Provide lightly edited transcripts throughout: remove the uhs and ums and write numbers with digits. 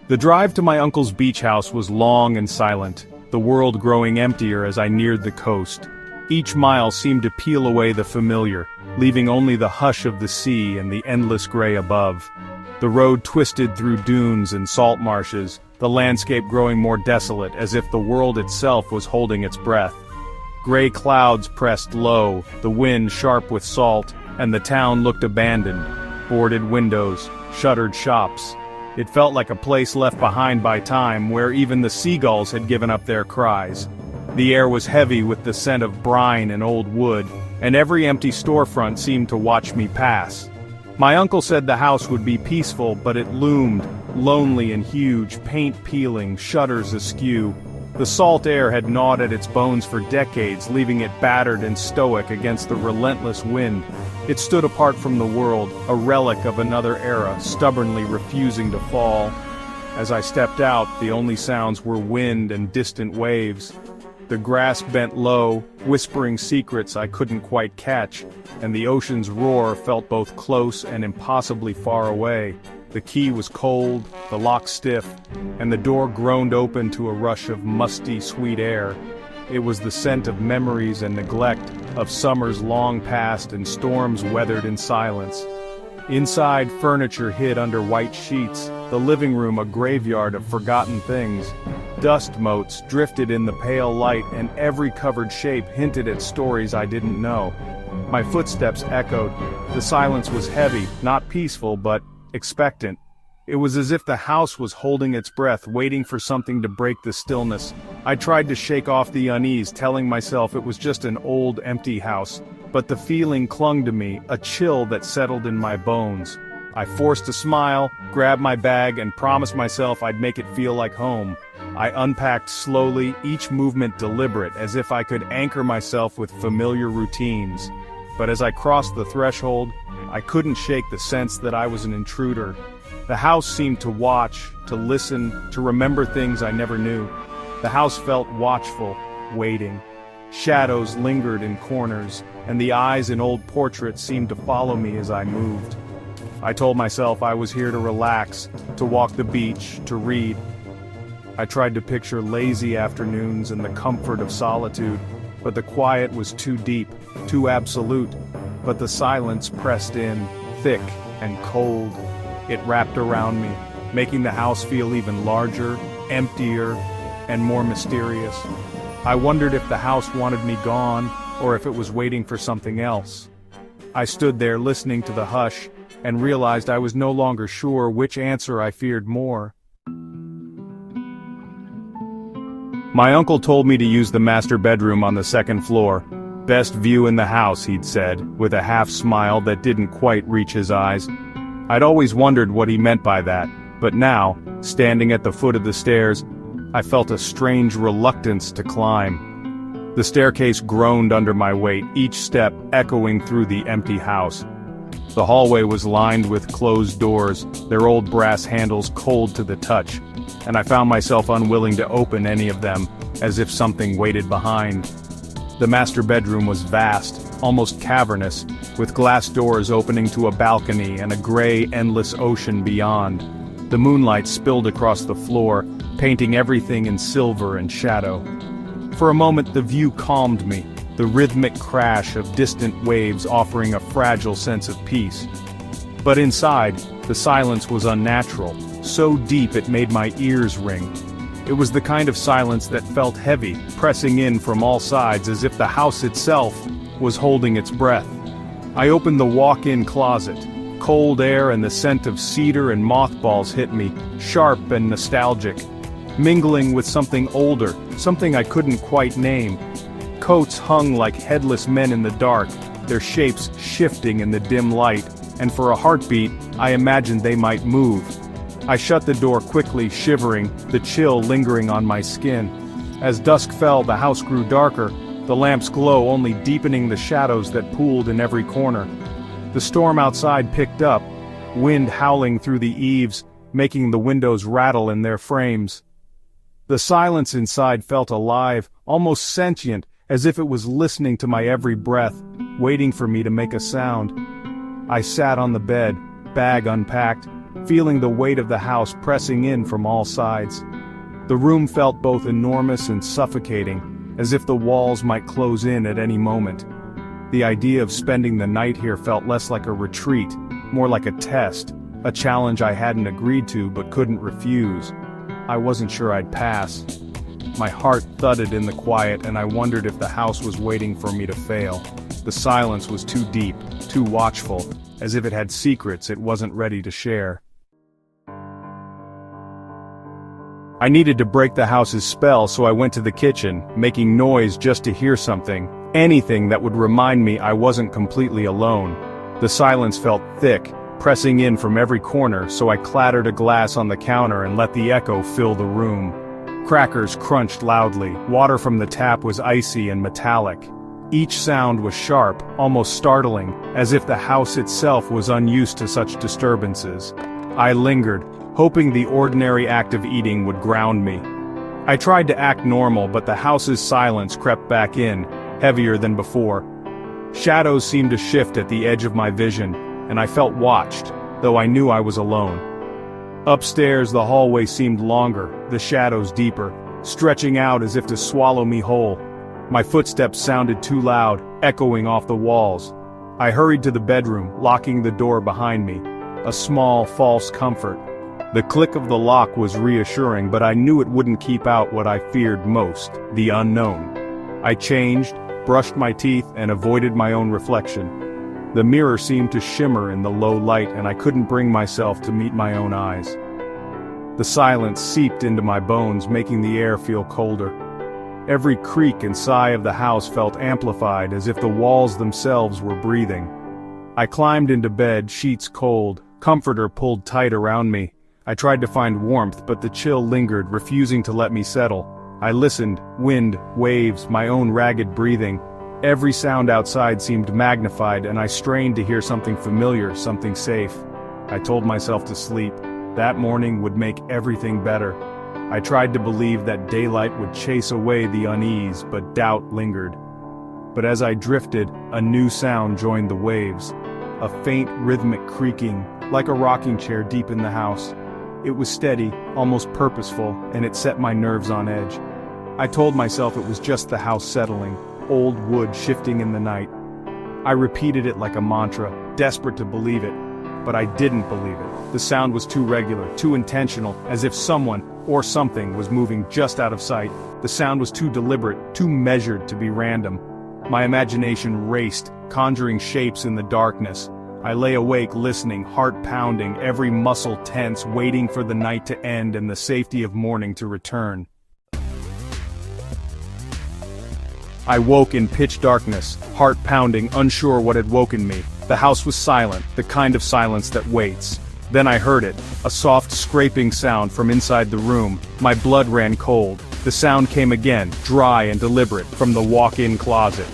The drive to my uncle's beach house was long and silent, the world growing emptier as I neared the coast. Each mile seemed to peel away the familiar, leaving only the hush of the sea and the endless gray above. The road twisted through dunes and salt marshes, the landscape growing more desolate as if the world itself was holding its breath. Gray clouds pressed low, the wind sharp with salt, and the town looked abandoned. Boarded windows, shuttered shops. It felt like a place left behind by time, where even the seagulls had given up their cries. The air was heavy with the scent of brine and old wood, and every empty storefront seemed to watch me pass. My uncle said the house would be peaceful, but it loomed, lonely and huge, paint peeling, shutters askew. The salt air had gnawed at its bones for decades, leaving it battered and stoic against the relentless wind. It stood apart from the world, a relic of another era, stubbornly refusing to fall. As I stepped out, the only sounds were wind and distant waves. The grass bent low, whispering secrets I couldn't quite catch, and the ocean's roar felt both close and impossibly far away. The key was cold, the lock stiff, and the door groaned open to a rush of musty, sweet air. It was the scent of memories and neglect, of summers long past and storms weathered in silence. Inside, furniture hid under white sheets, the living room a graveyard of forgotten things. Dust motes drifted in the pale light, and every covered shape hinted at stories I didn't know. My footsteps echoed. The silence was heavy, not peaceful, but expectant. It was as if the house was holding its breath, waiting for something to break the stillness. I tried to shake off the unease, telling myself it was just an old, empty house, but the feeling clung to me, a chill that settled in my bones. I forced a smile, grabbed my bag, and promised myself I'd make it feel like home. I unpacked slowly, each movement deliberate, as if I could anchor myself with familiar routines. But as I crossed the threshold, I couldn't shake the sense that I was an intruder. The house seemed to watch, to listen, to remember things I never knew. The house felt watchful, waiting. Shadows lingered in corners, and the eyes in old portraits seemed to follow me as I moved. I told myself I was here to relax, to walk the beach, to read. I tried to picture lazy afternoons and the comfort of solitude, but the quiet was too deep, too absolute. But the silence pressed in, thick and cold. It wrapped around me, making the house feel even larger, emptier, and more mysterious. I wondered if the house wanted me gone, or if it was waiting for something else. I stood there listening to the hush, and realized I was no longer sure which answer I feared more. My uncle told me to use the master bedroom on the second floor. Best view in the house, he'd said, with a half-smile that didn't quite reach his eyes. I'd always wondered what he meant by that, but now, standing at the foot of the stairs, I felt a strange reluctance to climb. The staircase groaned under my weight, each step echoing through the empty house. The hallway was lined with closed doors, their old brass handles cold to the touch, and I found myself unwilling to open any of them, as if something waited behind. The master bedroom was vast, almost cavernous, with glass doors opening to a balcony and a gray, endless ocean beyond. The moonlight spilled across the floor, painting everything in silver and shadow. For a moment the view calmed me, the rhythmic crash of distant waves offering a fragile sense of peace. But inside, the silence was unnatural, so deep it made my ears ring. It was the kind of silence that felt heavy, pressing in from all sides as if the house itself was holding its breath. I opened the walk-in closet. Cold air and the scent of cedar and mothballs hit me, sharp and nostalgic, mingling with something older, something I couldn't quite name. Coats hung like headless men in the dark, their shapes shifting in the dim light, and for a heartbeat, I imagined they might move. I shut the door quickly, shivering, the chill lingering on my skin. As dusk fell, the house grew darker, the lamp's glow only deepening the shadows that pooled in every corner. The storm outside picked up, wind howling through the eaves, making the windows rattle in their frames. The silence inside felt alive, almost sentient, as if it was listening to my every breath, waiting for me to make a sound. I sat on the bed, bag unpacked, feeling the weight of the house pressing in from all sides. The room felt both enormous and suffocating, as if the walls might close in at any moment. The idea of spending the night here felt less like a retreat, more like a test, a challenge I hadn't agreed to but couldn't refuse. I wasn't sure I'd pass. My heart thudded in the quiet, and I wondered if the house was waiting for me to fail. The silence was too deep, too watchful, as if it had secrets it wasn't ready to share. I needed to break the house's spell, so I went to the kitchen, making noise just to hear something, anything that would remind me I wasn't completely alone. The silence felt thick, pressing in from every corner, so I clattered a glass on the counter and let the echo fill the room. Crackers crunched loudly, water from the tap was icy and metallic. Each sound was sharp, almost startling, as if the house itself was unused to such disturbances. I lingered, hoping the ordinary act of eating would ground me. I tried to act normal, but the house's silence crept back in, heavier than before. Shadows seemed to shift at the edge of my vision, and I felt watched, though I knew I was alone. Upstairs, the hallway seemed longer, the shadows deeper, stretching out as if to swallow me whole. My footsteps sounded too loud, echoing off the walls. I hurried to the bedroom, locking the door behind me. A small, false comfort. The click of the lock was reassuring, but I knew it wouldn't keep out what I feared most, the unknown. I changed, brushed my teeth, and avoided my own reflection. The mirror seemed to shimmer in the low light, and I couldn't bring myself to meet my own eyes. The silence seeped into my bones, making the air feel colder. Every creak and sigh of the house felt amplified, as if the walls themselves were breathing. I climbed into bed, sheets cold, comforter pulled tight around me. I tried to find warmth, but the chill lingered, refusing to let me settle. I listened, wind, waves, my own ragged breathing. Every sound outside seemed magnified, and I strained to hear something familiar, something safe. I told myself to sleep. That morning would make everything better. I tried to believe that daylight would chase away the unease, but doubt lingered. But as I drifted, a new sound joined the waves. A faint rhythmic creaking, like a rocking chair deep in the house. It was steady, almost purposeful, and it set my nerves on edge. I told myself it was just the house settling, old wood shifting in the night. I repeated it like a mantra, desperate to believe it. But I didn't believe it. The sound was too regular, too intentional, as if someone, or something, was moving just out of sight. The sound was too deliberate, too measured to be random. My imagination raced, conjuring shapes in the darkness. I lay awake listening, heart pounding, every muscle tense, waiting for the night to end and the safety of morning to return. I woke in pitch darkness, heart pounding, unsure what had woken me. The house was silent, the kind of silence that waits. Then I heard it, a soft scraping sound from inside the room. My blood ran cold. The sound came again, dry and deliberate, from the walk-in closet.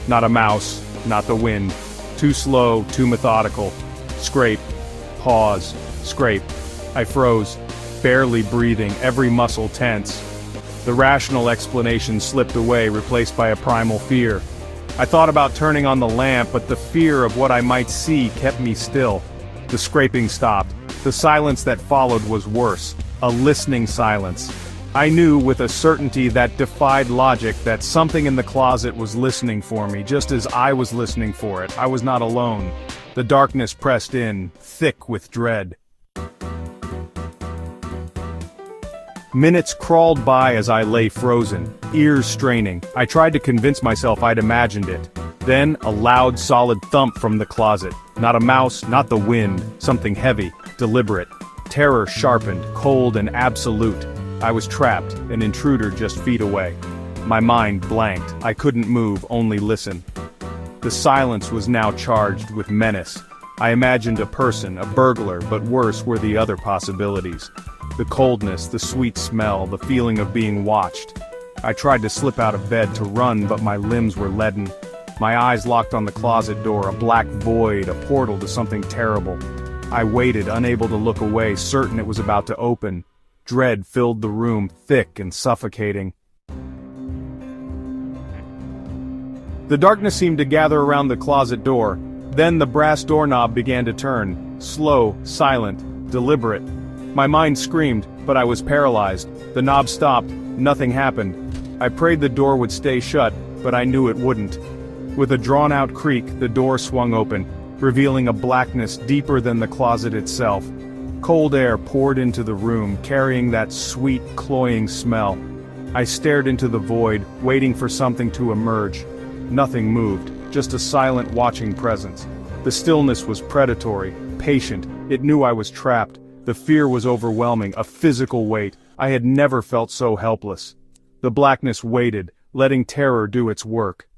Not a mouse, not the wind. Too slow, too methodical. Scrape. Pause. Scrape. I froze, barely breathing, every muscle tense. The rational explanation slipped away, replaced by a primal fear. I thought about turning on the lamp, but the fear of what I might see kept me still. The scraping stopped. The silence that followed was worse. A listening silence. I knew with a certainty that defied logic that something in the closet was listening for me, just as I was listening for it. I was not alone. The darkness pressed in, thick with dread. Minutes crawled by as I lay frozen, ears straining. I tried to convince myself I'd imagined it. Then, a loud, solid thump from the closet. Not a mouse, not the wind, something heavy, deliberate. Terror sharpened, cold and absolute. I was trapped, an intruder just feet away. My mind blanked. I couldn't move, only listen. The silence was now charged with menace. I imagined a person, a burglar, but worse were the other possibilities. The coldness, the sweet smell, the feeling of being watched. I tried to slip out of bed to run, but my limbs were leaden. My eyes locked on the closet door, a black void, a portal to something terrible. I waited, unable to look away, certain it was about to open. Dread filled the room, thick and suffocating. The darkness seemed to gather around the closet door. Then the brass doorknob began to turn, slow, silent, deliberate. My mind screamed, but I was paralyzed. The knob stopped, nothing happened. I prayed the door would stay shut, but I knew it wouldn't. With a drawn-out creak, the door swung open, revealing a blackness deeper than the closet itself. Cold air poured into the room, carrying that sweet, cloying smell. I stared into the void, waiting for something to emerge. Nothing moved, just a silent, watching presence. The stillness was predatory, patient. It knew I was trapped. The fear was overwhelming, a physical weight. I had never felt so helpless. The blackness waited, letting terror do its work.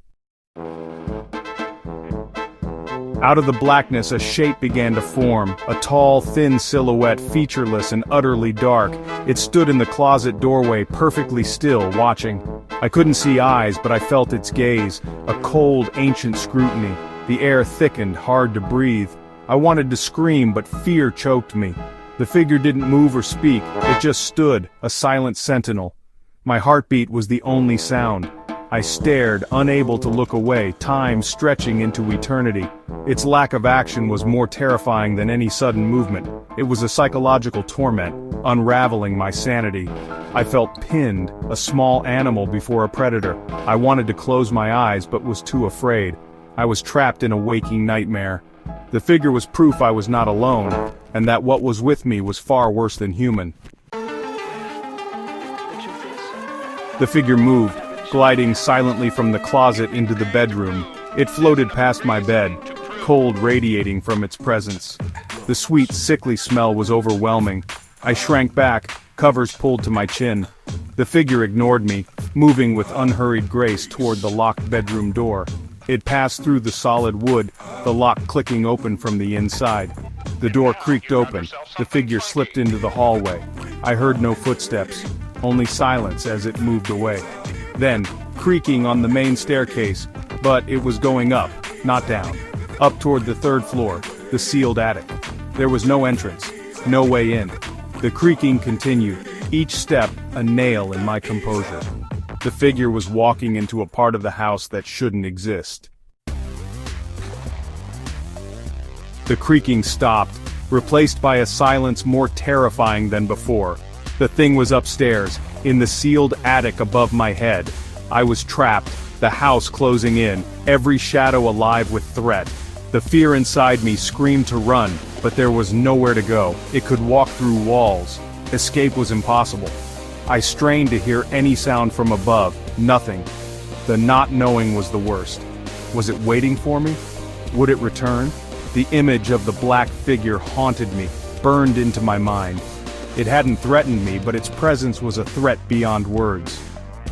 Out of the blackness a shape began to form, a tall, thin silhouette, featureless and utterly dark. It stood in the closet doorway, perfectly still, watching. I couldn't see eyes, but I felt its gaze, a cold, ancient scrutiny. The air thickened, hard to breathe. I wanted to scream, but fear choked me. The figure didn't move or speak, it just stood, a silent sentinel. My heartbeat was the only sound. I stared, unable to look away, time stretching into eternity. Its lack of action was more terrifying than any sudden movement. It was a psychological torment, unraveling my sanity. I felt pinned, a small animal before a predator. I wanted to close my eyes but was too afraid. I was trapped in a waking nightmare. The figure was proof I was not alone, and that what was with me was far worse than human. The figure moved, gliding silently from the closet into the bedroom. It floated past my bed, cold radiating from its presence. The sweet, sickly smell was overwhelming. I shrank back, covers pulled to my chin. The figure ignored me, moving with unhurried grace toward the locked bedroom door. It passed through the solid wood, the lock clicking open from the inside. The door creaked open. The figure slipped into the hallway. I heard no footsteps, only silence as it moved away. Then, creaking on the main staircase, but it was going up, not down. Up toward the third floor, the sealed attic. There was no entrance, no way in. The creaking continued, each step a nail in my composure. The figure was walking into a part of the house that shouldn't exist. The creaking stopped, replaced by a silence more terrifying than before. The thing was upstairs, in the sealed attic above my head. I was trapped, the house closing in, every shadow alive with threat. The fear inside me screamed to run, but there was nowhere to go. It could walk through walls. Escape was impossible. I strained to hear any sound from above, nothing. The not knowing was the worst. Was it waiting for me? Would it return? The image of the black figure haunted me, burned into my mind. It hadn't threatened me, but its presence was a threat beyond words.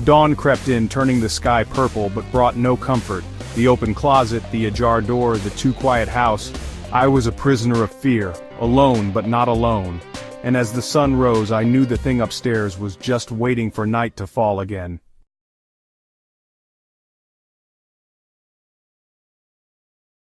Dawn crept in, turning the sky purple, but brought no comfort. The open closet, the ajar door, the too quiet house. I was a prisoner of fear, alone but not alone. And as the sun rose, I knew the thing upstairs was just waiting for night to fall again.